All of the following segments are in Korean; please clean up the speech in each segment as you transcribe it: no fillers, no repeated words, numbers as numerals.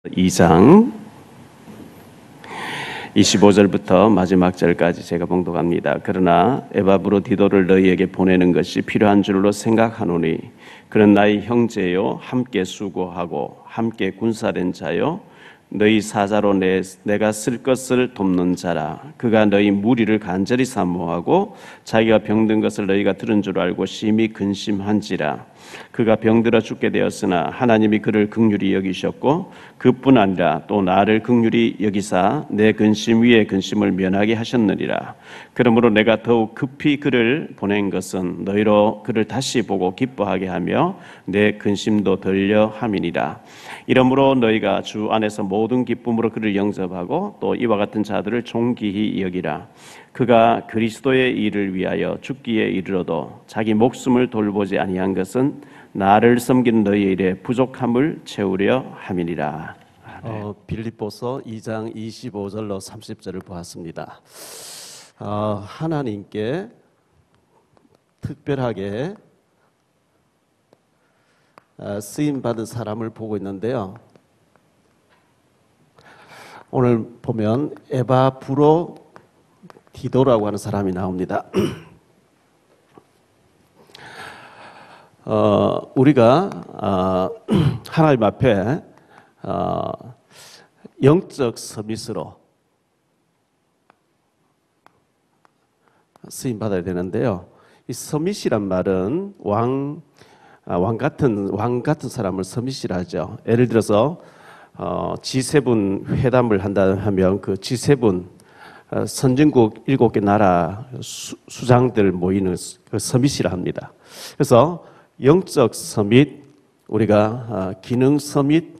2장 25절부터 마지막 절까지 제가 봉독합니다. 그러나 에바브로디도를 너희에게 보내는 것이 필요한 줄로 생각하노니 그는 나의 형제요 함께 수고하고 함께 군사된 자요 너희 사자로 내가 쓸 것을 돕는 자라. 그가 너희 무리를 간절히 사모하고 자기가 병든 것을 너희가 들은 줄 알고 심히 근심한지라. 그가 병들어 죽게 되었으나 하나님이 그를 긍휼히 여기셨고 그뿐 아니라 또 나를 긍휼히 여기사 내 근심 위에 근심을 면하게 하셨느니라. 그러므로 내가 더욱 급히 그를 보낸 것은 너희로 그를 다시 보고 기뻐하게 하며 내 근심도 덜려 함이니라. 이러므로 너희가 주 안에서 모든 기쁨으로 그를 영접하고 또 이와 같은 자들을 존귀히 여기라. 그가 그리스도의 일을 위하여 죽기에 이르러도 자기 목숨을 돌보지 아니한 것은 나를 섬기는 너희의 일에 부족함을 채우려 함이니라. 빌립보서 2장 25절로 30절을 보았습니다. 하나님께 특별하게 쓰임받은 사람을 보고 있는데요. 오늘 보면 에바브로디도라고 하는 사람이 나옵니다. 우리가 하나님 앞에 영적 서밋으로 쓰임 받아야 되는데요. 이 서밋이란 말은 왕 같은 사람을 서밋이라 하죠. 예를 들어서 G7 회담을 한다 하면 그 G7 선진국 7개 나라 수장들 모이는 그 서밋이라 합니다. 그래서 영적 서밋, 우리가 기능 서밋,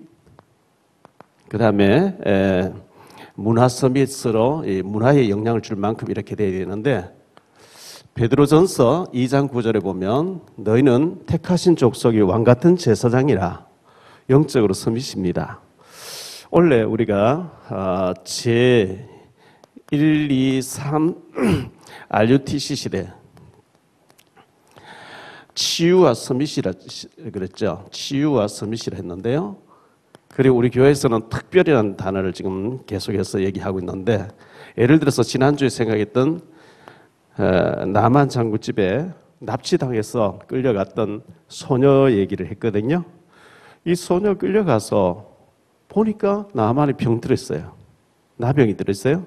그 다음에 문화 서밋으로 문화에 영향을 줄 만큼 이렇게 돼야 되는데, 베드로전서 2장 9절에 보면 너희는 택하신 족속이 왕같은 제사장이라 영적으로 서밋입니다. 원래 우리가 제 1, 2, 3 RUTC 시대 치유와 서밋이라 그랬죠. 치유와 서밋이라 했는데요. 그리고 우리 교회에서는 특별이라는 단어를 지금 계속해서 얘기하고 있는데, 예를 들어서 지난주에 생각했던 나만 장군집에 납치당해서 끌려갔던 소녀 얘기를 했거든요. 이 소녀 끌려가서 보니까 나만이 병 들었어요. 나병이 들었어요.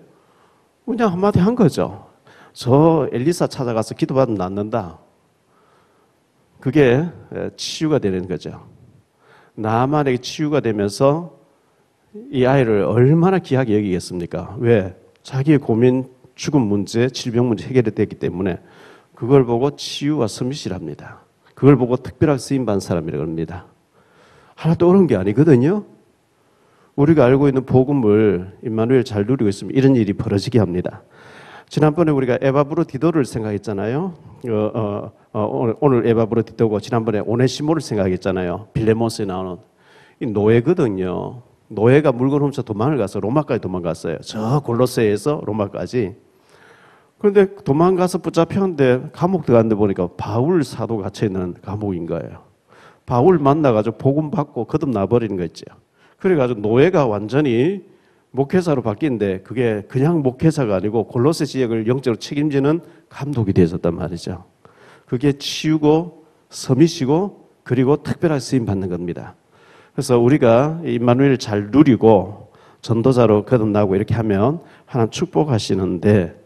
그냥 한마디 한 거죠. 저 엘리사 찾아가서 기도받으면 낫는다. 그게 치유가 되는 거죠. 나만에게 치유가 되면서 이 아이를 얼마나 귀하게 여기겠습니까? 왜? 자기의 고민, 죽음 문제, 질병 문제 해결이 됐기 때문에 그걸 보고 치유와 서밋이랍니다. 그걸 보고 특별하게 쓰임받은 사람이라고 합니다. 하나도 어려운 게 아니거든요. 우리가 알고 있는 복음을 임마누엘 잘 누리고 있으면 이런 일이 벌어지게 합니다. 지난번에 우리가 에바브로디도를 생각했잖아요. 오늘 에바브로디도고 지난번에 오네시모를 생각했잖아요. 빌레몬스에 나오는 이 노예거든요. 노예가 물건 훔쳐 도망을 가서 로마까지 도망갔어요. 저 골로새에서 로마까지. 그런데 도망가서 붙잡혔는데 감옥 들어갔는데 보니까 바울 사도가 갇혀있는 감옥인 거예요. 바울 만나가지고 복음 받고 거듭나버리는 거 있죠. 그래가지고 노예가 완전히 목회자로 바뀌는데 그게 그냥 목회자가 아니고 골로새 지역을 영적으로 책임지는 감독이 되었단 말이죠. 그게 치유고 서밋이고 그리고 특별하게 쓰임 받는 겁니다. 그래서 우리가 임마누엘을 잘 누리고 전도자로 거듭나고 이렇게 하면 하나님 축복하시는데,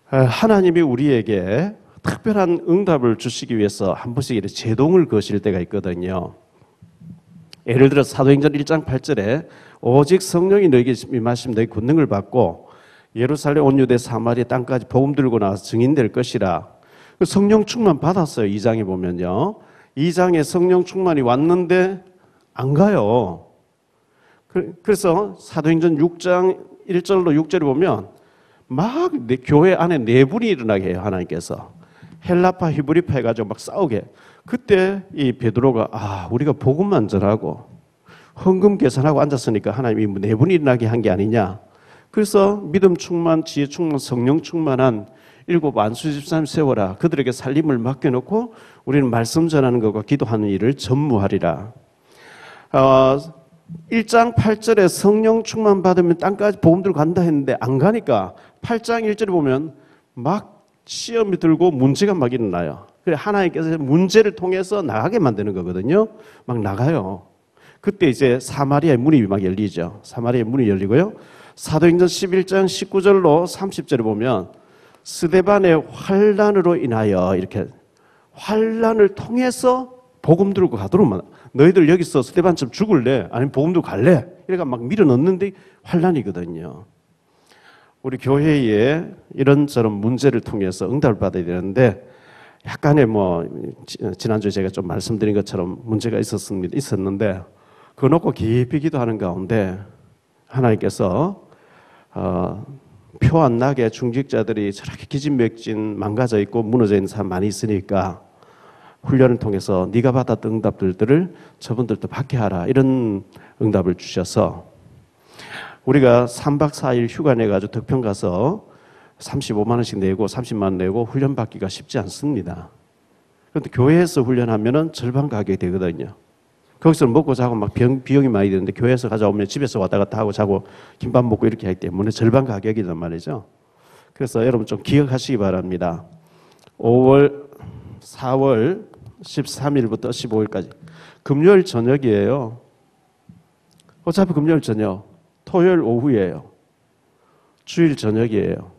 하나님이 우리에게 특별한 응답을 주시기 위해서 한 번씩 이렇게 제동을 거실 때가 있거든요. 예를 들어 사도행전 1장 8절에 오직 성령이 너에게 임하시면 너희 권능을 받고 예루살렘 온 유대 사마리아 땅까지 복음 들고 나와서 증인될 것이라. 성령 충만 받았어요. 2장에 보면요. 2장에 성령 충만이 왔는데 안 가요. 그래서 사도행전 6장 1절로 6절에 보면 막 교회 안에 내분이 일어나게 해요. 하나님께서 헬라파 히브리파 해가지고 막 싸우게. 그때 이 베드로가 우리가 복음만 전하고 헌금 계산하고 앉았으니까 하나님이 내분이 일어나게 한 게 아니냐. 그래서 믿음 충만, 지혜 충만, 성령 충만한 7 안수 집사님 세워라. 그들에게 살림을 맡겨놓고 우리는 말씀 전하는 것과 기도하는 일을 전무하리라. 1장 8절에 성령 충만 받으면 땅까지 복음 들고 간다 했는데 안 가니까 8장 1절에 보면 막 시험이 들고 문제가 막 일어나요. 그래 하나님께서 문제를 통해서 나가게 만드는 거거든요. 막 나가요. 그때 이제 사마리아의 문이 막 열리죠. 사마리아의 문이 열리고요. 사도행전 11장 19절로 30절에 보면 스데반의 환난으로 인하여 이렇게 환난을 통해서 복음 들고 가도록 너희들 여기서 스데반처럼 죽을래? 아니면 복음 들고 갈래? 이래가 막 밀어넣는데 환난이거든요. 우리 교회에 이런저런 문제를 통해서 응답을 받아야 되는데 약간의 지난주에 제가 좀 말씀드린 것처럼 문제가 있었는데 그거 놓고 깊이 기도하는 가운데 하나님께서 표 안 나게 중직자들이 저렇게 기진맥진 망가져 있고 무너져 있는 사람 많이 있으니까 훈련을 통해서 네가 받았던 응답들을 저분들도 받게 하라 이런 응답을 주셔서 우리가 3박 4일 휴가 내가지고 덕평 가서 35만 원씩 내고 30만 원 내고 훈련 받기가 쉽지 않습니다. 그런데 교회에서 훈련하면은 절반 가격이 되거든요. 거기서 먹고 자고 막 비용이 많이 드는데 교회에서 가져오면 집에서 왔다 갔다 하고 자고 김밥 먹고 이렇게 하기 때문에 절반 가격이란 말이죠. 그래서 여러분 좀 기억하시기 바랍니다. 4월 13일부터 15일까지 금요일 저녁이에요. 어차피 금요일 저녁, 토요일 오후예요. 주일 저녁이에요.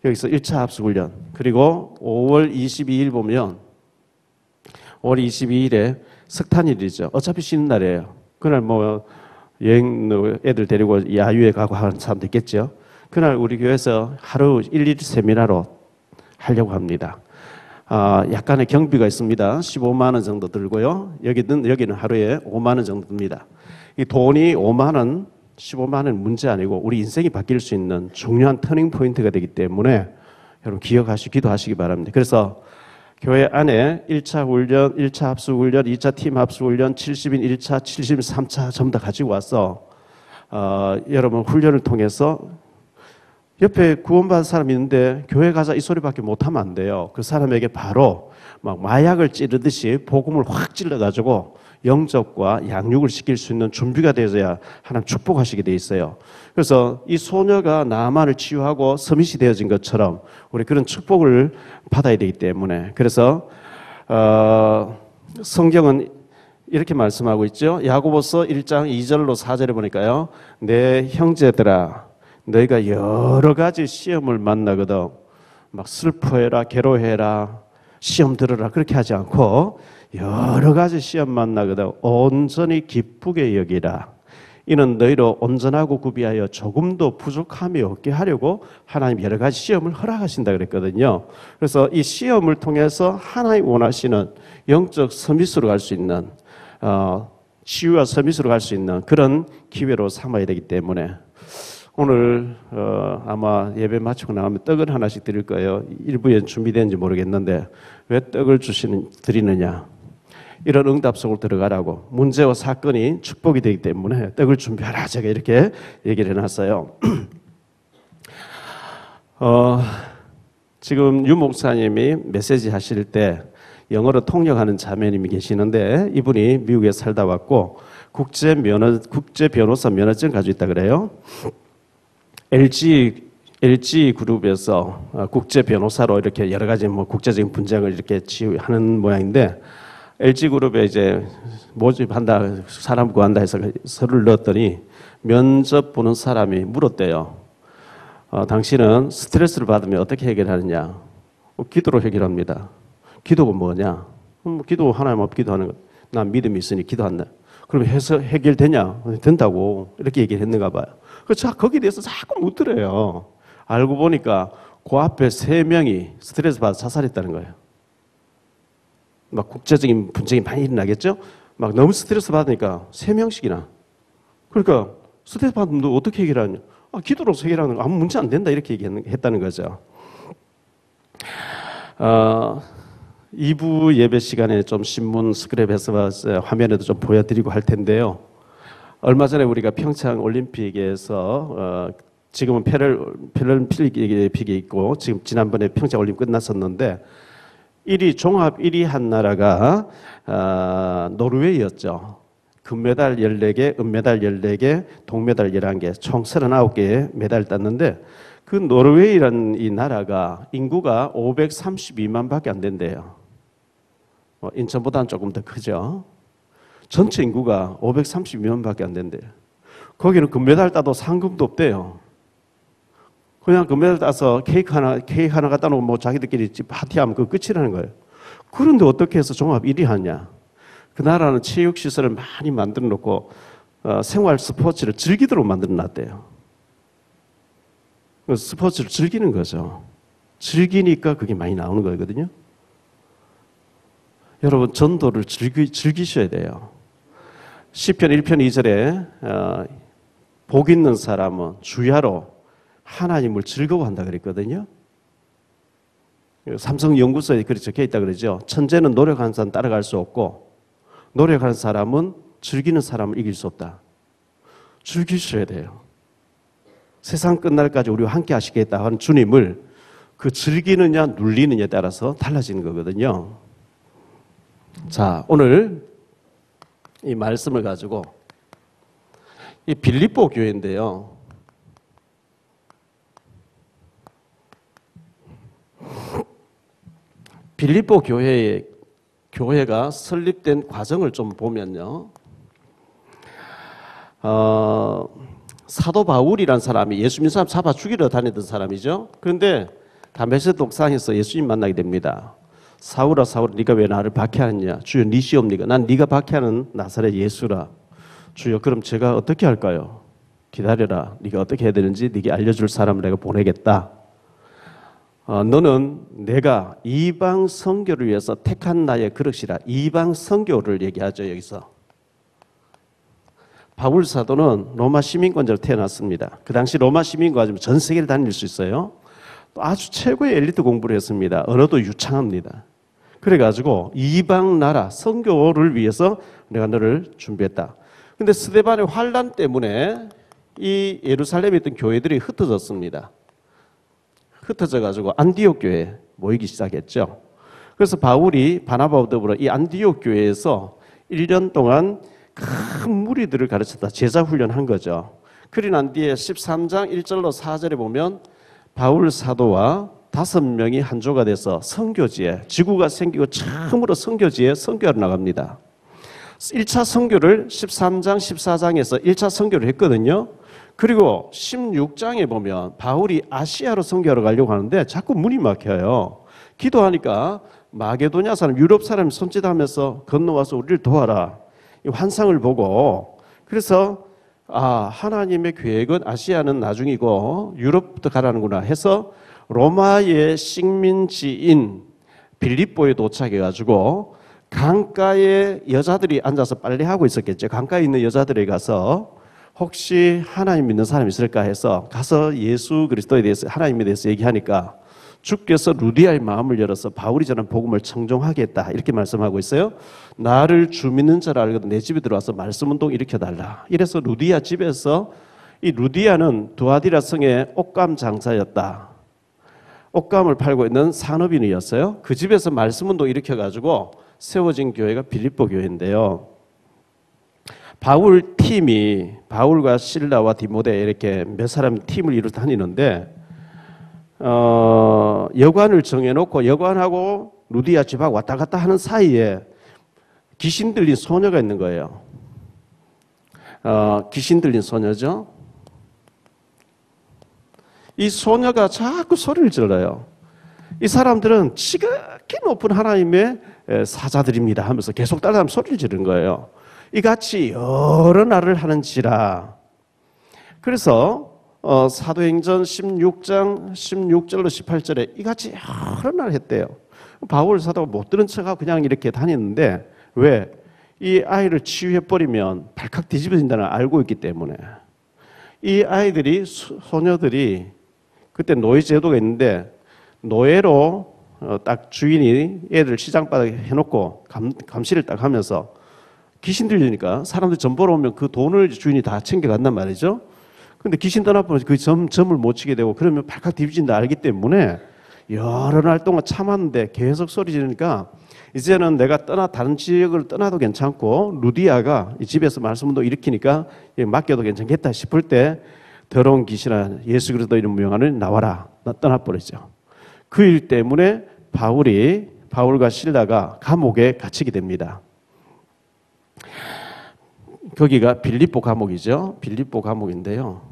여기서 1차 합숙훈련. 그리고 5월 22일 보면 5월 22일에 석탄일이죠. 어차피 쉬는 날이에요. 그날 여행 애들 데리고 야유회 가고 하는 사람도 있겠죠. 그날 우리 교회에서 하루 1일 세미나로 하려고 합니다. 약간의 경비가 있습니다. 15만 원 정도 들고요. 여기는 하루에 5만 원 정도 듭니다. 이 돈이 5만 원, 15만 원은 문제 아니고 우리 인생이 바뀔 수 있는 중요한 터닝 포인트가 되기 때문에 여러분 기도하시기 바랍니다. 그래서 교회 안에 1차 훈련, 1차 합숙훈련, 2차 팀 합숙훈련, 70인 1차, 70인 3차 전부 다 가지고 와서 여러분 훈련을 통해서 옆에 구원받은 사람이 있는데 교회 가자 이 소리밖에 못하면 안 돼요. 그 사람에게 바로 막 마약을 찌르듯이 복음을 확 찔러가지고 영접과 양육을 시킬 수 있는 준비가 되어야 하나님 축복하시게 돼 있어요. 그래서 이 소녀가 나아만을 치유하고 서밋이 되어진 것처럼 우리 그런 축복을 받아야 되기 때문에 그래서 성경은 이렇게 말씀하고 있죠. 야고보서 1장 2절로 4절에 보니까요. 내 형제들아 너희가 여러 가지 시험을 만나거든 막 슬퍼해라 괴로워해라 시험 들어라 그렇게 하지 않고 여러 가지 시험 만나거든 온전히 기쁘게 여기라. 이는 너희로 온전하고 구비하여 조금도 부족함이 없게 하려고 하나님 여러 가지 시험을 허락하신다 그랬거든요. 그래서 이 시험을 통해서 하나님 원하시는 영적 서밋으로 갈 수 있는 치유와 서밋으로 갈 수 있는 그런 기회로 삼아야 되기 때문에 오늘 아마 예배 마치고 나가면 떡을 하나씩 드릴 거예요. 일부에 준비되는지 모르겠는데 왜 떡을 드리느냐. 이런 응답 속으로 들어가라고 문제와 사건이 축복이 되기 때문에 떡을 준비하라 제가 이렇게 얘기를 해놨어요. 지금 유 목사님이 메시지 하실 때 영어로 통역하는 자매님이 계시는데 이분이 미국에 살다 왔고 국제 변호사 면허증 가지고 있다 그래요. LG 그룹에서 국제 변호사로 이렇게 여러 가지 국제적인 분쟁을 이렇게 치유하는 모양인데 LG 그룹에 이제 모집한다 사람 구한다 해서 서류를 넣었더니 면접 보는 사람이 물었대요. 당신은 스트레스를 받으면 어떻게 해결하느냐? 기도로 해결합니다. 기도가 뭐냐? 기도 하나님 앞 기도하는 거. 난 믿음이 있으니 기도한다. 그럼 해결되냐? 된다고 이렇게 얘기를 했는가 봐요. 그래서 거기에 대해서 자꾸 묻더래요. 알고 보니까 그 앞에 3명이 스트레스 받아 자살했다는 거예요. 막 국제적인 분쟁이 많이 일어나겠죠? 막 너무 스트레스 받으니까 3명씩이나. 그러니까 스트레스 받으면 너 어떻게 해결하냐? 기도로 해결하는 거 아무 문제 안 된다 이렇게 얘기했다는 거죠. 2부 예배 시간에 좀 신문 스크랩해서 화면에도 좀 보여드리고 할 텐데요. 얼마 전에 우리가 평창 올림픽에서 지금은 패럴림픽이 있고 지금 지난번에 평창 올림픽 끝났었는데 종합 1위 한 나라가 노르웨이였죠. 금메달 14개, 은메달 14개, 동메달 11개, 총 39개의 메달을 땄는데 그 노르웨이라는 이 나라가 인구가 532만 밖에 안 된대요. 인천보다는 조금 더 크죠. 전체 인구가 532만 밖에 안 된대요. 거기는 금메달 따도 상금도 없대요. 그냥 금메달 따서 케이크 하나 갖다 놓고 뭐 자기들끼리 파티하면 그 끝이라는 거예요. 그런데 어떻게 해서 종합 1위 하냐? 그 나라는 체육시설을 많이 만들어 놓고 생활 스포츠를 즐기도록 만들어 놨대요. 스포츠를 즐기는 거죠. 즐기니까 그게 많이 나오는 거거든요. 여러분 전도를 즐기셔야 돼요. 시편 1편 2절에 복 있는 사람은 주야로 하나님을 즐거워한다 그랬거든요. 삼성연구소에 그렇게 적혀 있다 그러죠. 천재는 노력하는 사람 따라갈 수 없고 노력하는 사람은 즐기는 사람을 이길 수 없다. 즐기셔야 돼요. 세상 끝날까지 우리와 함께 하시겠다 하는 주님을 그 즐기느냐 눌리느냐에 따라서 달라지는 거거든요. 자, 오늘 이 말씀을 가지고 이 빌립보 교회인데요. 빌립보 교회가 설립된 과정을 좀 보면요. 사도 바울이라는 사람이 예수 믿는 사람 잡아 죽이러 다니던 사람이죠. 그런데 다메섹 옥상에서 예수님 만나게 됩니다. 사울아 사울아 네가 왜 나를 박해하느냐. 주여 니시옵니까. 난 네가 박해하는 나사렛 예수라. 주여 그럼 제가 어떻게 할까요? 기다려라. 네가 어떻게 해야 되는지 네게 알려줄 사람을 내가 보내겠다. 너는 내가 이방 선교를 위해서 택한 나의 그릇이라. 이방 선교를 얘기하죠. 여기서 바울 사도는 로마 시민권자로 태어났습니다. 그 당시 로마 시민권자면 전 세계를 다닐 수 있어요. 또 아주 최고의 엘리트 공부를 했습니다. 언어도 유창합니다. 그래가지고 이방 나라 선교를 위해서 내가 너를 준비했다. 근데 스데반의 환란 때문에 이 예루살렘에 있던 교회들이 흩어졌습니다. 흩어져가지고 안디옥 교회에 모이기 시작했죠. 그래서 바울이 바나바와 더불어 이 안디옥 교회에서 1년 동안 큰 무리들을 가르쳤다. 제자 훈련한 거죠. 그리 난 뒤에 13장 1절로 4절에 보면 바울 사도와 5명이 한조가 돼서 선교지에 지구가 생기고 처음으로 선교지에 선교하러 나갑니다. 1차 선교를 13장 14장에서 1차 선교를 했거든요. 그리고 16장에 보면 바울이 아시아로 선교하러 가려고 하는데 자꾸 문이 막혀요. 기도하니까 마게도냐 사람, 유럽 사람이 손짓하면서 건너와서 우리를 도와라. 이 환상을 보고 그래서 하나님의 계획은 아시아는 나중이고 유럽부터 가라는구나 해서 로마의 식민지인 빌립보에 도착해가지고 강가에 여자들이 앉아서 빨래하고 있었겠죠. 강가에 있는 여자들에 가서 혹시 하나님 믿는 사람이 있을까 해서 가서 예수 그리스도에 대해서 하나님에 대해서 얘기하니까 주께서 루디아의 마음을 열어서 바울이 전한 복음을 청종하겠다 이렇게 말씀하고 있어요. 나를 주 믿는 자라 알거든 내 집에 들어와서 말씀운동 일으켜달라. 이래서 루디아 집에서 이 루디아는 두아디라 성의 옷감 장사였다. 옷감을 팔고 있는 산업인이었어요. 그 집에서 말씀운동 일으켜가지고 세워진 교회가 빌립보 교회인데요. 바울 팀이 바울과 실라와 디모데 이렇게 몇 사람 팀을 이루어 다니는데 여관을 정해놓고 여관하고 루디아 집하고 왔다 갔다 하는 사이에 귀신 들린 소녀가 있는 거예요. 귀신 들린 소녀죠. 이 소녀가 자꾸 소리를 질러요. 이 사람들은 지극히 높은 하나님의 사자들입니다 하면서 계속 따라하면 소리를 지르는 거예요. 이같이 여러 날을 하는지라. 그래서 사도행전 16장 16절로 18절에 이같이 여러 날 했대요. 바울 사도가 못 들은 척하고 그냥 이렇게 다녔는데 왜? 이 아이를 치유해버리면 발칵 뒤집어진다는 걸 알고 있기 때문에 이 아이들이 소녀들이 그때 노예 제도가 있는데 노예로 딱 주인이 애들 시장바닥에 해놓고 감시를 딱 하면서 귀신 들리니까 사람들이 점 보러 오면 그 돈을 주인이 다 챙겨간단 말이죠. 근데 귀신 떠나보면 그 점을 못 치게 되고 그러면 발칵 뒤집어진다 알기 때문에 여러 날 동안 참았는데 계속 소리 지르니까 이제는 내가 다른 지역을 떠나도 괜찮고 루디아가 이 집에서 말씀도 일으키니까 맡겨도 괜찮겠다 싶을 때 더러운 귀신아 예수 그리스도 이름 무용하는 나와라 떠나버리죠. 그 일 때문에 바울과 실라가 감옥에 갇히게 됩니다. 거기가 빌립보 감옥이죠. 빌립보 감옥인데요.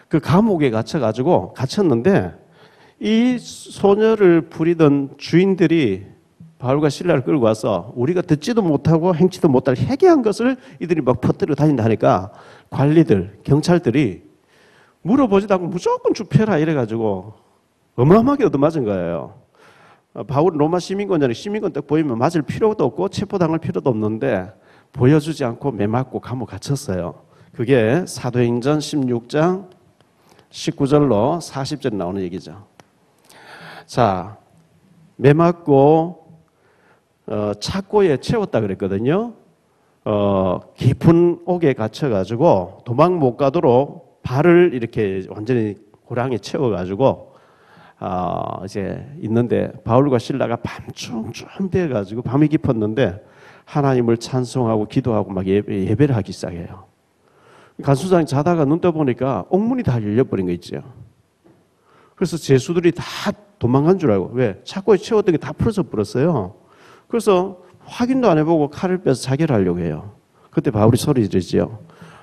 그 감옥에 갇혔는데 이 소녀를 부리던 주인들이 바울과 실라를 끌고 와서 우리가 듣지도 못하고 행치도 못할 해괴한 것을 이들이 막 퍼뜨려 다닌다니까 관리들, 경찰들이 물어보지도 않고 무조건 줍혀라 이래가지고 어마어마하게 얻어맞은 거예요. 바울은 로마 시민권자니 시민권 딱 보이면 맞을 필요도 없고 체포당할 필요도 없는데 보여주지 않고 매맞고 감옥 갇혔어요. 그게 사도행전 16장 19절로 40절 나오는 얘기죠. 자, 매맞고 착고에 채웠다 그랬거든요. 깊은 옥에 갇혀가지고 도망 못 가도록 발을 이렇게 완전히 고랑에 채워가지고 이제 있는데 바울과 실라가 밤중 준비해가지고 밤이 깊었는데 하나님을 찬송하고 기도하고 막 예배를 하기 시작해요. 간수장이 자다가 눈 떠보니까 옥문이 다 열려버린 거 있죠. 그래서 제수들이 다 도망간 줄 알고 왜? 착고에 채웠던 게 다 풀어져 버렸어요. 그래서 확인도 안 해보고 칼을 빼서 자결을 하려고 해요. 그때 바울이 소리 지르죠.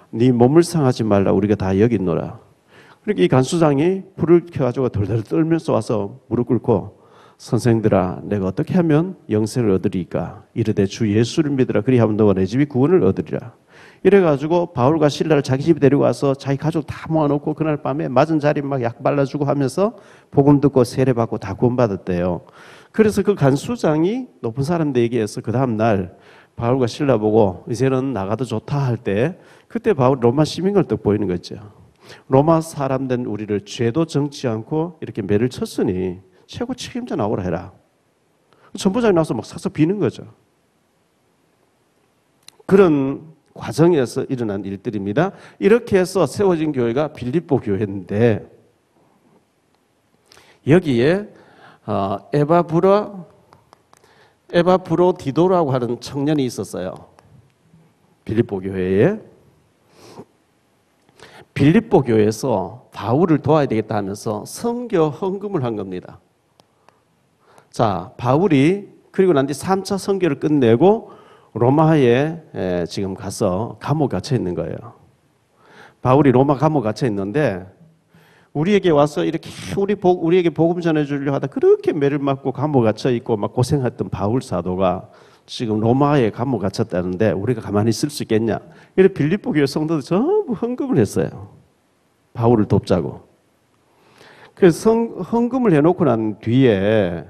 네 몸을 상하지 말라 우리가 다 여기 있노라. 그러니까 이 간수장이 불을 켜가지고 덜덜 떨면서 와서 무릎 꿇고 선생들아 내가 어떻게 하면 영생을 얻으리까 이르되 주 예수를 믿으라 그리하면 너와 내 집이 구원을 얻으리라. 이래가지고 바울과 실라를 자기 집에 데리고 와서 자기 가족 다 모아놓고 그날 밤에 맞은 자리 막 약 발라주고 하면서 복음 듣고 세례받고 다 구원받았대요. 그래서 그 간수장이 높은 사람들 얘기해서 그 다음날 바울과 실라 보고 이제는 나가도 좋다 할 때 그때 바울 로마 시민을 딱 보이는 거죠. 로마 사람 된 우리를 죄도 정치 않고 이렇게 매를 쳤으니 최고 책임자 나오라 해라. 전부장이 나와서 막 싹싹 비는 거죠. 그런 과정에서 일어난 일들입니다. 이렇게 해서 세워진 교회가 빌립보 교회인데 여기에 에바브로디도라고 하는 청년이 있었어요. 빌립보 교회에. 빌립보 교회에서 바울을 도와야 되겠다 하면서 선교 헌금을 한 겁니다. 자, 바울이 그리고 난 뒤 3차 선교를 끝내고 로마에 지금 가서 감옥 갇혀 있는 거예요. 바울이 로마 감옥 갇혀 있는데 우리에게 와서 이렇게 우리에게 복음 전해주려고 하다 그렇게 매를 맞고 감옥 갇혀 있고 막 고생했던 바울 사도가 지금 로마에 감옥 갇혔다는데 우리가 가만히 있을 수 있겠냐? 이래 빌립보 교회 성도들 전부 헌금을 했어요. 바울을 돕자고. 그래서 헌금을 해놓고 난 뒤에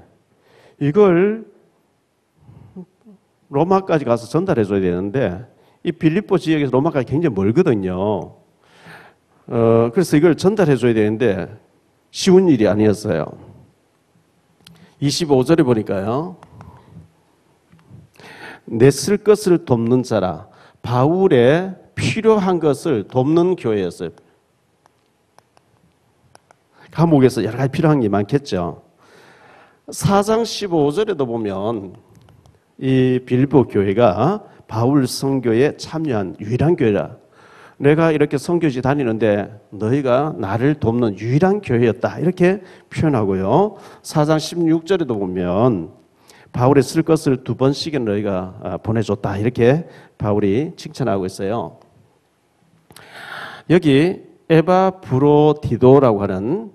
이걸 로마까지 가서 전달해줘야 되는데 이 빌립보 지역에서 로마까지 굉장히 멀거든요. 그래서 이걸 전달해줘야 되는데 쉬운 일이 아니었어요. 25절에 보니까요. 내 쓸 것을 돕는 자라. 바울의 필요한 것을 돕는 교회였어요. 감옥에서 여러 가지 필요한 게 많겠죠. 4장 15절에도 보면 이 빌립보 교회가 바울 선교에 참여한 유일한 교회라. 내가 이렇게 선교지 다니는데 너희가 나를 돕는 유일한 교회였다. 이렇게 표현하고요. 4장 16절에도 보면 바울의 쓸 것을 2번씩은 너희가 보내줬다. 이렇게 바울이 칭찬하고 있어요. 여기 에바브로디도라고 하는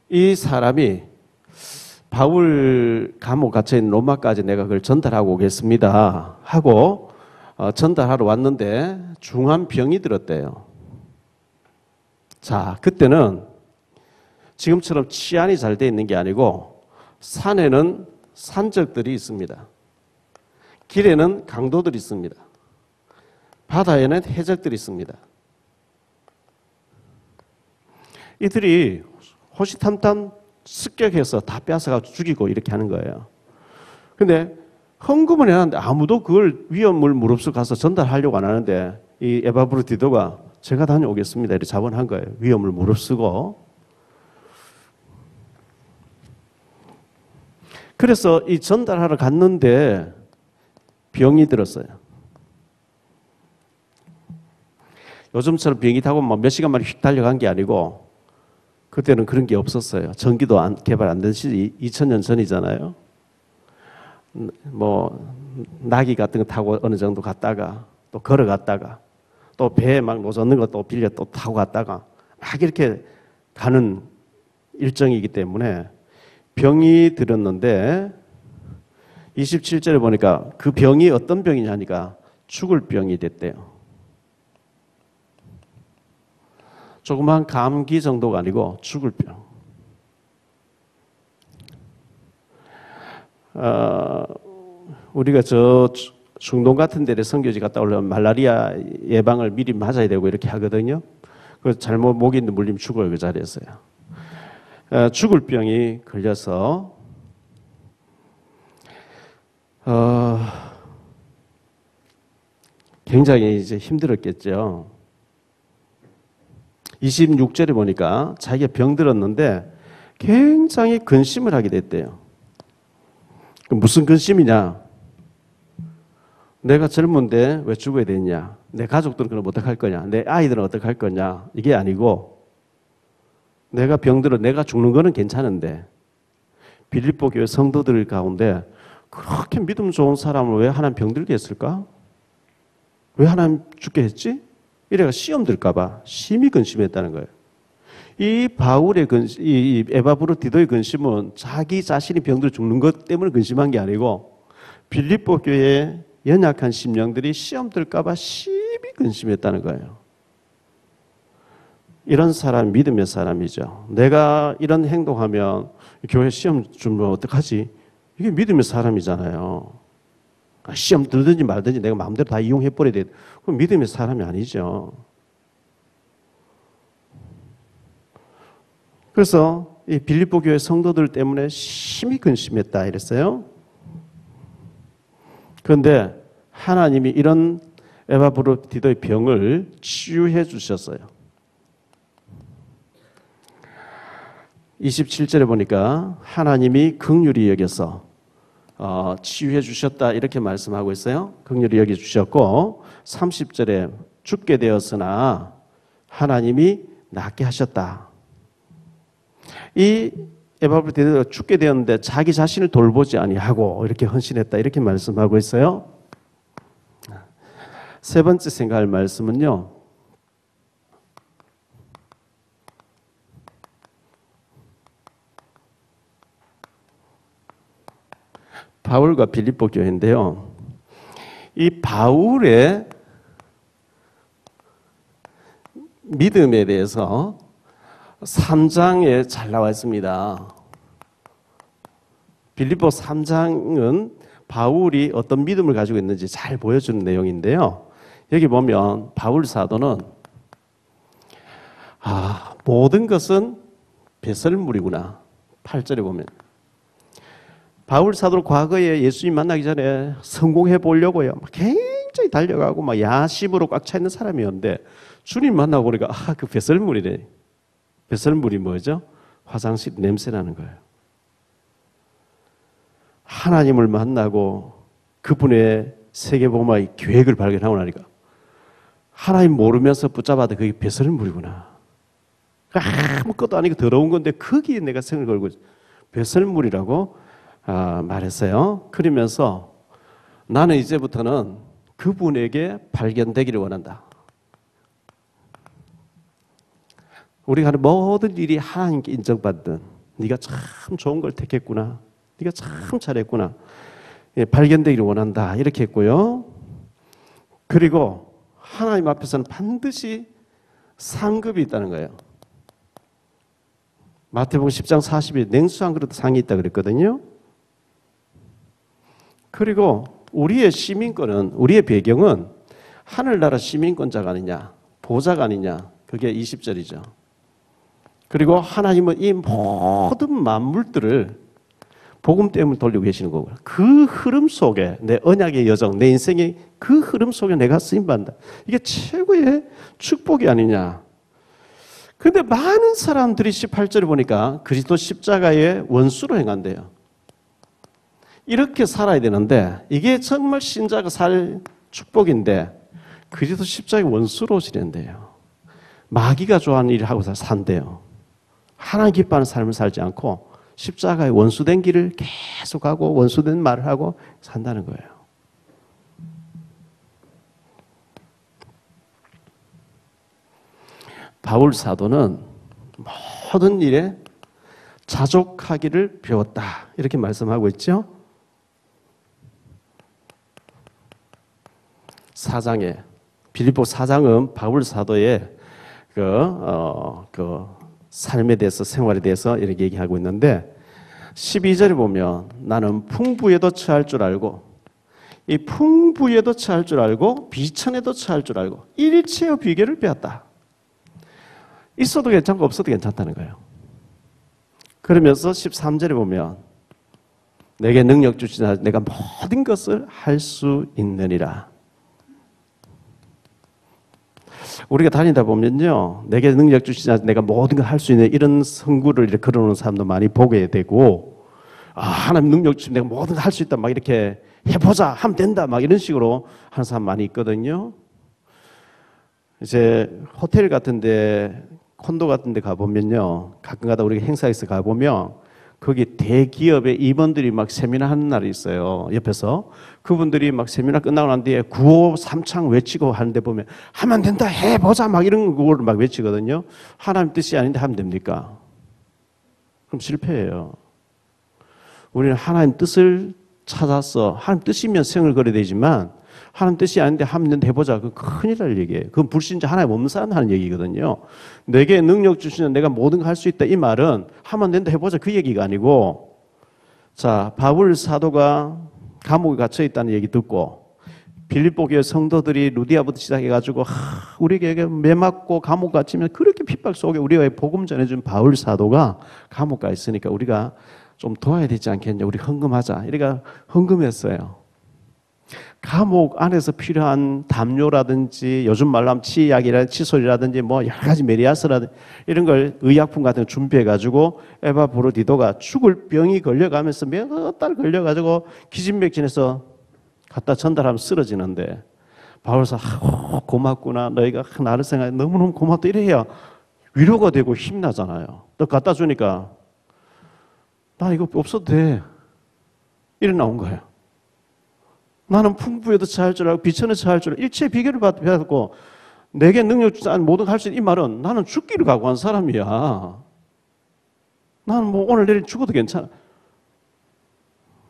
이 사람이 바울 감옥 갇혀있는 로마까지 내가 그걸 전달하고 오겠습니다 하고 전달하러 왔는데 중한 병이 들었대요. 자, 그때는 지금처럼 치안이 잘 돼 있는 게 아니고 산에는 산적들이 있습니다. 길에는 강도들이 있습니다. 바다에는 해적들이 있습니다. 이들이 호시탐탐 습격해서 다 뺏어가지고 죽이고 이렇게 하는 거예요. 근데 헌금을 해놨는데 아무도 그걸 위험을 무릅쓰고 가서 전달하려고 안 하는데 이 에바브로디도가 제가 다녀오겠습니다. 이렇게 자원한 거예요. 위험을 무릅쓰고. 그래서 이 전달하러 갔는데 병이 들었어요. 요즘처럼 비행기 타고 몇 시간 만에 휙 달려간 게 아니고 그때는 그런 게 없었어요. 전기도 개발 안 된 시기 2000년 전이잖아요. 뭐 나귀 같은 거 타고 어느 정도 갔다가 또 걸어갔다가 또 배에 막 노젓는 거 또 빌려 또 타고 갔다가 막 이렇게 가는 일정이기 때문에 병이 들었는데 27절에 보니까 그 병이 어떤 병이냐니까 죽을 병이 됐대요. 조그만 감기 정도가 아니고 죽을 병. 우리가 저 중동 같은 데에 선교지 갔다 오려면 말라리아 예방을 미리 맞아야 되고 이렇게 하거든요. 그 잘못 목이 물리면 죽어요. 그 자리에서요. 죽을 병이 걸려서 굉장히 이제 힘들었겠죠. 26절에 보니까 자기가 병들었는데 굉장히 근심을 하게 됐대요. 무슨 근심이냐? 내가 젊은데 왜 죽어야 되냐? 내 가족들은 그럼 어떡할 거냐? 내 아이들은 어떡할 거냐? 이게 아니고 내가 병들어 내가 죽는 거는 괜찮은데 빌립보 교회 성도들 가운데 그렇게 믿음 좋은 사람을 왜 하나님 병들게 했을까? 왜 하나님 죽게 했지? 이래가 시험 들까 봐 심히 근심했다는 거예요. 이 바울의 근심, 이 에바브로디도의 근심은 자기 자신이 병들어 죽는 것 때문에 근심한 게 아니고 빌립보 교회의 연약한 심령들이 시험 들까 봐 심히 근심했다는 거예요. 이런 사람 믿음의 사람이죠. 내가 이런 행동하면 교회 시험 주면 어떡하지? 이게 믿음의 사람이잖아요. 시험 들든지 말든지 내가 마음대로 다 이용해버려야 돼. 그럼 믿음의 사람이 아니죠. 그래서 이 빌립보 교회 성도들 때문에 심히 근심했다 이랬어요. 그런데 하나님이 이런 에바브로디도의 병을 치유해 주셨어요. 27절에 보니까 하나님이 긍휼히 여겨서 치유해 주셨다 이렇게 말씀하고 있어요. 긍휼히 여겨 주셨고 30절에 죽게 되었으나 하나님이 낫게 하셨다. 이 에바브로디도가 죽게 되었는데 자기 자신을 돌보지 아니하고 이렇게 헌신했다 이렇게 말씀하고 있어요. 세 번째 생각할 말씀은요. 바울과 빌립보 교회인데요. 이 바울의 믿음에 대해서 3장에 잘 나와 있습니다. 빌립보 3장은 바울이 어떤 믿음을 가지고 있는지 잘 보여주는 내용인데요. 여기 보면 바울 사도는 모든 것은 배설물이구나. 8절에 보면 바울 사도는 과거에 예수님 만나기 전에 성공해 보려고요. 굉장히 달려가고 막 야심으로 꽉 차 있는 사람이었는데 주님 만나고 보니까 그 배설물이래. 배설물이 뭐죠? 화장실 냄새나는 거예요. 하나님을 만나고 그분의 세계복음화의 계획을 발견하고 나니까 하나님 모르면서 붙잡아도 그게 배설물이구나. 아무것도 아니고 더러운 건데 거기에 내가 생을 걸고 배설물이라고 말했어요. 그러면서 나는 이제부터는 그분에게 발견되기를 원한다. 우리가 하는 모든 일이 하나님께 인정받는 네가 참 좋은 걸 택했구나. 네가 참 잘했구나. 발견되기를 원한다. 이렇게 했고요. 그리고 하나님 앞에서는 반드시 상급이 있다는 거예요. 마태복음 10장 40일 냉수 한 그릇 상이 있다 그랬거든요. 그리고 우리의 시민권은 우리의 배경은 하늘나라 시민권자가 아니냐 보좌가 아니냐 그게 20절이죠. 그리고 하나님은 이 모든 만물들을 복음 때문에 돌리고 계시는 거고요. 그 흐름 속에 내 언약의 여정, 내 인생의 그 흐름 속에 내가 쓰임받는다. 이게 최고의 축복이 아니냐. 그런데 많은 사람들이 18절에 보니까 그리스도 십자가의 원수로 행한대요. 이렇게 살아야 되는데 이게 정말 신자가 살 축복인데 그리스도 십자가의 원수로 지낸대요. 마귀가 좋아하는 일을 하고 산대요. 하나님 기뻐하는 삶을 살지 않고 십자가의 원수된 길을 계속하고 원수된 말을 하고 산다는 거예요. 바울 사도는 모든 일에 자족하기를 배웠다. 이렇게 말씀하고 있죠. 4장에 빌립보 4장은 바울 사도의 그 삶에 대해서 생활에 대해서 이렇게 얘기하고 있는데 12절에 보면 나는 풍부에도 처할 줄 알고 이 풍부에도 처할 줄 알고 비천에도 처할 줄 알고 일체의 비결을 배웠다. 있어도 괜찮고 없어도 괜찮다는 거예요. 그러면서 13절에 보면 내게 능력 주시나 내가 모든 것을 할 수 있느니라. 우리가 다니다 보면요, 내게 능력 주시나 내가 모든 걸 할 수 있는 이런 성구를 이렇게 걸어놓은 사람도 많이 보게 되고, 하나님 능력 주시면 내가 모든 걸 할 수 있다, 막 이렇게 해보자, 하면 된다, 막 이런 식으로 하는 사람 많이 있거든요. 이제 호텔 같은데, 콘도 같은데 가보면요, 가끔가다 우리가 행사에서 가보면 거기 대기업의 임원들이 막 세미나 하는 날이 있어요. 옆에서 그분들이 막 세미나 끝나고 난 뒤에 구호 삼창 외치고 하는데 보면 하면 된다, 해보자, 막 이런 걸 막 외치거든요. 하나님 뜻이 아닌데 하면 됩니까? 그럼 실패해요. 우리는 하나님 뜻을 찾아서 하나님 뜻이면 생을 걸어야 되지만 하나님 뜻이 아닌데 하면 된다, 해보자. 그건 큰일 날 얘기예요. 그건 불신자 하나님 없는 사람 하는 얘기거든요. 내게 능력 주시는 내가 모든 걸 할 수 있다, 이 말은 하면 된다, 해보자, 그 얘기가 아니고, 자, 바울 사도가 감옥에 갇혀 있다는 얘기 듣고 빌립보 교회 성도들이 루디아부터 시작해가지고 우리에게 매 맞고 감옥 갇히면 그렇게 핍박 속에 우리가 복음 전해준 바울 사도가 감옥 가 있으니까 우리가 좀 도와야 되지 않겠냐, 우리 헌금하자, 이래가 헌금했어요. 감옥 안에서 필요한 담요라든지 요즘 말로 하면 치약이라든지 칫솔이라든지 뭐 여러 가지 메리아스라든지 이런 걸 의약품 같은 거 준비해가지고 에바브로디도가 죽을 병이 걸려가면서 몇 달 걸려가지고 기진맥진해서 갖다 전달하면 쓰러지는데 바울사 고맙구나, 너희가 나를 생각해 너무너무 고맙다, 이래야 위로가 되고 힘나잖아요. 또 갖다 주니까 나 이거 없어도 돼, 이래 나온 거예요. 나는 풍부에도 처할 줄 알고 비천에 처할 줄 알고 일체의 비결을 받고 내게 능력 주지 않은 모든 걸 할 수 있는, 이 말은 나는 죽기를 각오한 사람이야. 나는 뭐 오늘 내일 죽어도 괜찮아.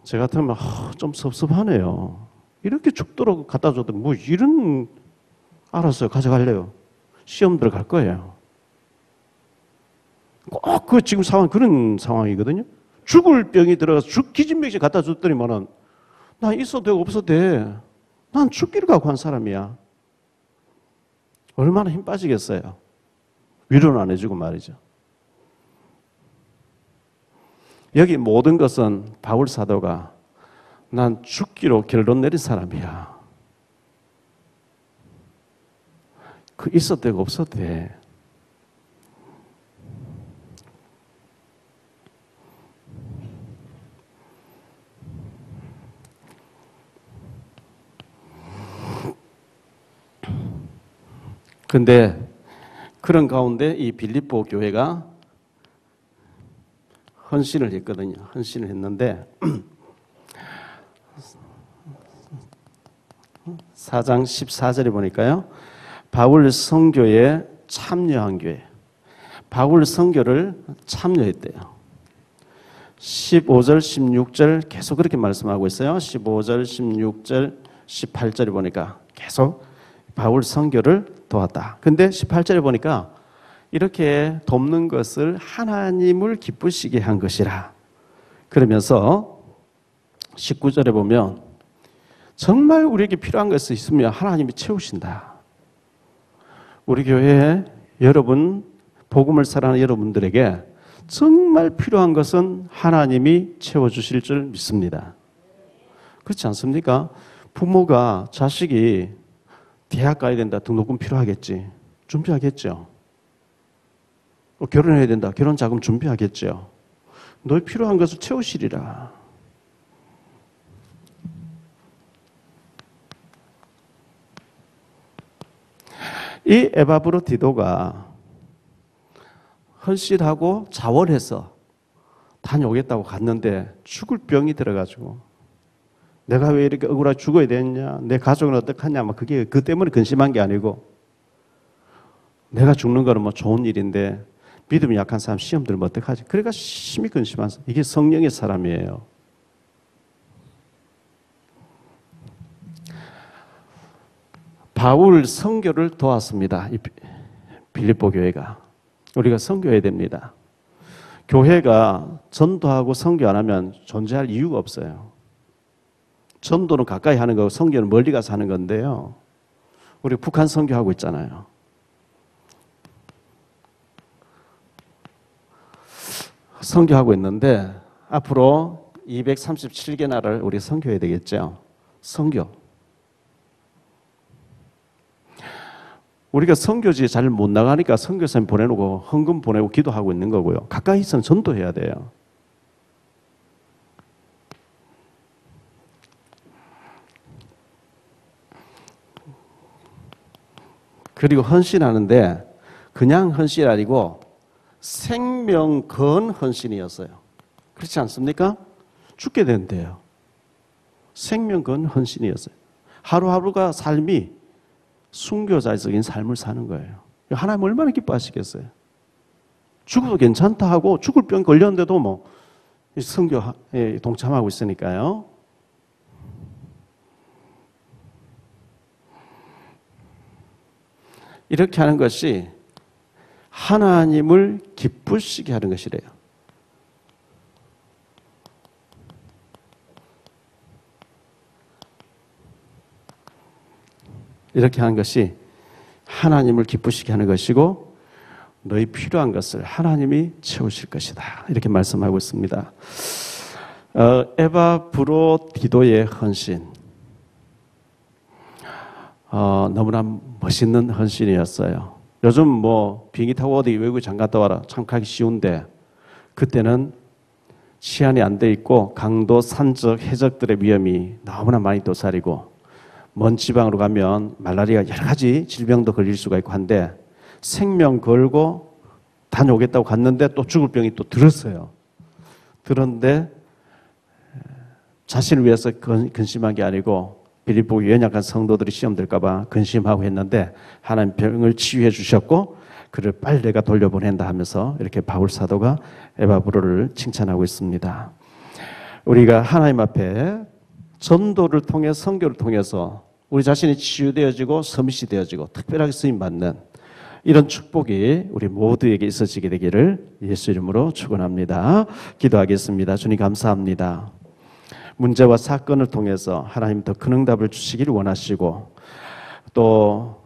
제 같으면 좀 섭섭하네요. 이렇게 죽도록 갖다 줘도 뭐 이런, 알았어요, 가져갈래요. 시험 들어갈 거예요. 꼭 그 지금 상황, 그런 상황이거든요. 죽을 병이 들어가서 기진맥진 갖다 줬더니만은 나 있어도 되고 없어도 돼. 난 죽기를 각오한 사람이야. 얼마나 힘 빠지겠어요. 위로는 안 해주고 말이죠. 여기 모든 것은 바울 사도가 난 죽기로 결론 내린 사람이야. 그 있어도 되고 없어도 돼. 근데 그런 가운데 이 빌립보 교회가 헌신을 했거든요. 헌신을 했는데 4장 14절에 보니까요, 바울 선교에 참여한 교회, 바울 선교를 참여했대요. 15절 16절 계속 그렇게 말씀하고 있어요. 15절 16절 18절에 보니까 계속 바울 선교를 도왔다. 근데 18절에 보니까 이렇게 돕는 것을 하나님을 기쁘시게 한 것이라. 그러면서 19절에 보면 정말 우리에게 필요한 것이 있으면 하나님이 채우신다. 우리 교회에 여러분, 복음을 사랑하는 여러분들에게 정말 필요한 것은 하나님이 채워주실 줄 믿습니다. 그렇지 않습니까? 부모가 자식이 대학 가야 된다, 등록금 필요하겠지. 준비하겠죠. 결혼해야 된다, 결혼 자금 준비하겠죠. 너희 필요한 것을 채우시리라. 이 에바브로디도가 헌신하고 자원해서 다녀오겠다고 갔는데 죽을 병이 들어가지고 내가 왜 이렇게 억울하게 죽어야 되느냐, 내 가족은 어떡하냐, 그게 그 때문에 근심한 게 아니고 내가 죽는 거는 뭐 좋은 일인데 믿음이 약한 사람 시험 들면 어떡하지? 그러니까 심히 근심한 사람. 이게 성령의 사람이에요. 바울 선교를 도왔습니다. 이 빌립보 교회가. 우리가 선교해야 됩니다. 교회가 전도하고 선교 안 하면 존재할 이유가 없어요. 전도는 가까이 하는 거고 선교는 멀리 가서 하는 건데요. 우리 북한 선교하고 있잖아요. 선교하고 있는데 앞으로 237개 나라를 우리 선교해야 되겠죠. 선교. 우리가 선교지에 잘 못 나가니까 선교사님 보내놓고 헌금 보내고 기도하고 있는 거고요. 가까이 있으면 전도해야 돼요. 그리고 헌신하는데 그냥 헌신 아니고 생명 건 헌신이었어요. 그렇지 않습니까? 죽게 된대요. 생명 건 헌신이었어요. 하루하루가 삶이 순교자적인 삶을 사는 거예요. 하나님 얼마나 기뻐하시겠어요? 죽어도 괜찮다 하고 죽을 병 걸렸는데도 뭐 선교에 동참하고 있으니까요. 이렇게 하는 것이 하나님을 기쁘시게 하는 것이래요. 이렇게 하는 것이 하나님을 기쁘시게 하는 것이고 너희 필요한 것을 하나님이 채우실 것이다. 이렇게 말씀하고 있습니다. 에바브로디도의 헌신. 너무나 멋있는 헌신이었어요. 요즘 뭐 비행기 타고 어디 외국에 잠깐 갔다 와라 참 가기 쉬운데 그때는 치안이 안 돼 있고 강도, 산적, 해적들의 위험이 너무나 많이 도사리고 먼 지방으로 가면 말라리아 여러 가지 질병도 걸릴 수가 있고 한데 생명 걸고 다녀오겠다고 갔는데 또 죽을 병이 또 들었어요. 들었는데 자신을 위해서 근심한 게 아니고 빌립보 연약한 성도들이 시험 들까 봐 근심하고 했는데 하나님 병을 치유해 주셨고 그를 빨리 내가 돌려보낸다 하면서 이렇게 바울 사도가 에바브로를 칭찬하고 있습니다. 우리가 하나님 앞에 전도를 통해 선교를 통해서 우리 자신이 치유되어지고 서밋이 되어지고 특별하게 쓰임받는 이런 축복이 우리 모두에게 있어지게 되기를 예수 이름으로 축원합니다. 기도하겠습니다. 주님 감사합니다. 문제와 사건을 통해서 하나님 더 큰 응답을 주시기를 원하시고 또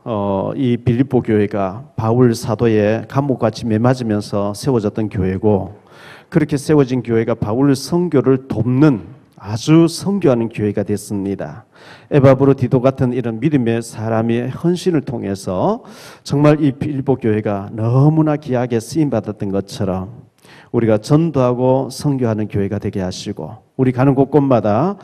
이 빌립보 교회가 바울 사도의 감옥같이 매맞으면서 세워졌던 교회고 그렇게 세워진 교회가 바울 선교를 돕는 아주 선교하는 교회가 됐습니다. 에바브로디도 같은 이런 믿음의 사람의 헌신을 통해서 정말 이 빌립보 교회가 너무나 귀하게 쓰임받았던 것처럼 우리가 전도하고 선교하는 교회가 되게 하시고 우리 가는 곳곳마다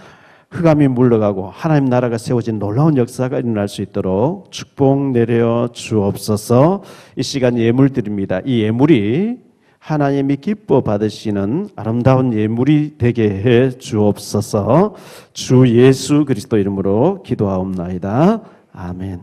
흑암이 물러가고 하나님 나라가 세워진 놀라운 역사가 일어날 수 있도록 축복 내려 주옵소서. 이 시간 예물 드립니다. 이 예물이 하나님이 기뻐 받으시는 아름다운 예물이 되게 해 주옵소서. 주 예수 그리스도 이름으로 기도하옵나이다. 아멘.